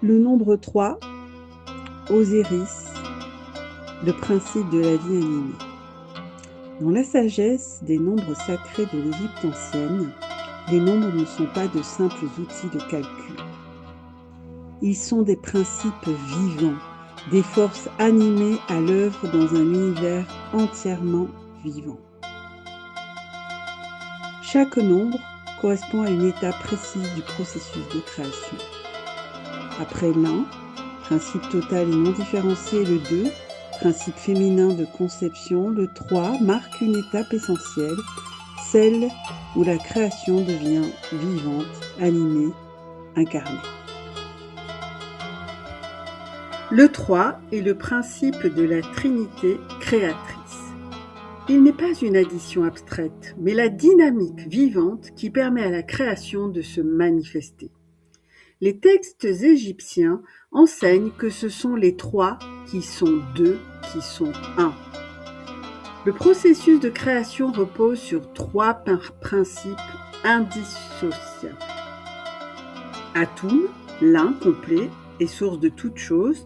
Le nombre 3, Osiris, le principe de la vie animée. Dans la sagesse des nombres sacrés de l'Égypte ancienne, les nombres ne sont pas de simples outils de calcul. Ils sont des principes vivants, des forces animées à l'œuvre dans un univers entièrement vivant. Chaque nombre correspond à une étape précise du processus de création. Après l'un, principe total et non différencié, le 2, principe féminin de conception, le 3 marque une étape essentielle, celle où la création devient vivante, animée, incarnée. Le 3 est le principe de la Trinité créatrice. Il n'est pas une addition abstraite, mais la dynamique vivante qui permet à la création de se manifester. Les textes égyptiens enseignent que ce sont les 3 qui sont 2, qui sont 1. Le processus de création repose sur 3 principes indissociables. Atum, l'un complet et source de toute chose.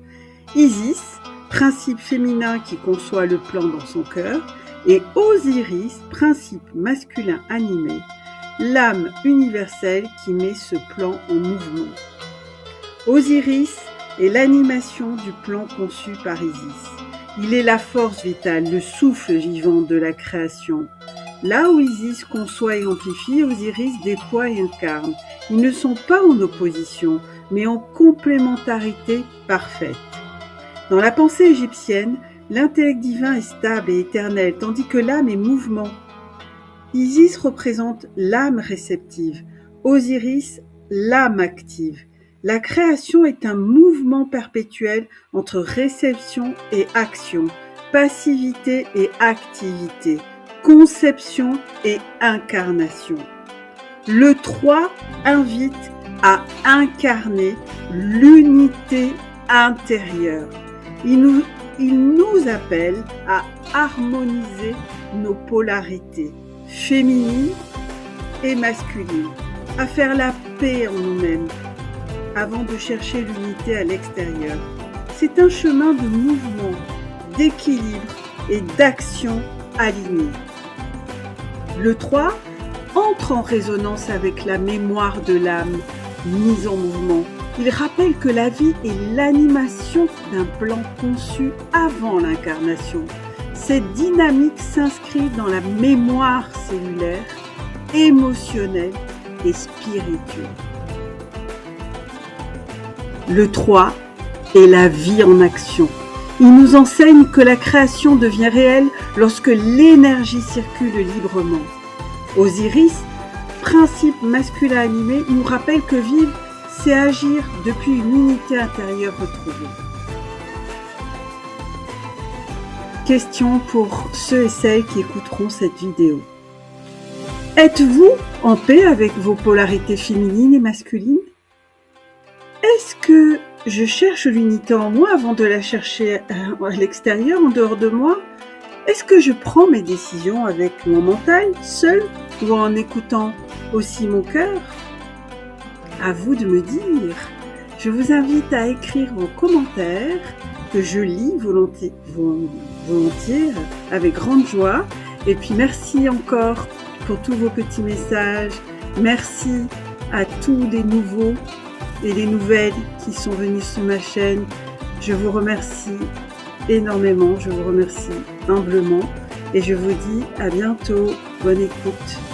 Isis, principe féminin qui conçoit le plan dans son cœur. Et Osiris, principe masculin animé, l'âme universelle qui met ce plan en mouvement. Osiris est l'animation du plan conçu par Isis. Il est la force vitale, le souffle vivant de la création. Là où Isis conçoit et amplifie, Osiris déploie et incarne. Ils ne sont pas en opposition, mais en complémentarité parfaite. Dans la pensée égyptienne, l'intellect divin est stable et éternel, tandis que l'âme est mouvement. Isis représente l'âme réceptive, Osiris l'âme active. La création est un mouvement perpétuel entre réception et action, passivité et activité, conception et incarnation. Le 3 invite à incarner l'unité intérieure. Il nous appelle à harmoniser nos polarités, féminines et masculines, à faire la paix en nous-mêmes, avant de chercher l'unité à l'extérieur. C'est un chemin de mouvement, d'équilibre et d'action alignée. Le 3 entre en résonance avec la mémoire de l'âme mise en mouvement. Il rappelle que la vie est l'animation d'un plan conçu avant l'incarnation. Cette dynamique s'inscrit dans la mémoire cellulaire, émotionnelle et spirituelle. Le 3 est la vie en action. Il nous enseigne que la création devient réelle lorsque l'énergie circule librement. Osiris, principe masculin animé, nous rappelle que vivre, c'est agir depuis une unité intérieure retrouvée. Question pour ceux et celles qui écouteront cette vidéo. Êtes-vous en paix avec vos polarités féminines et masculines? Est-ce que je cherche l'unité en moi avant de la chercher à l'extérieur, en dehors de moi? Est-ce que je prends mes décisions avec mon mental, seul, ou en écoutant aussi mon cœur? À vous de me dire. Je vous invite à écrire vos commentaires que je lis volontiers avec grande joie. Et puis merci encore pour tous vos petits messages. Merci à tous les nouveaux et les nouvelles qui sont venus sur ma chaîne. Je vous remercie énormément, je vous remercie humblement et je vous dis à bientôt. Bonne écoute.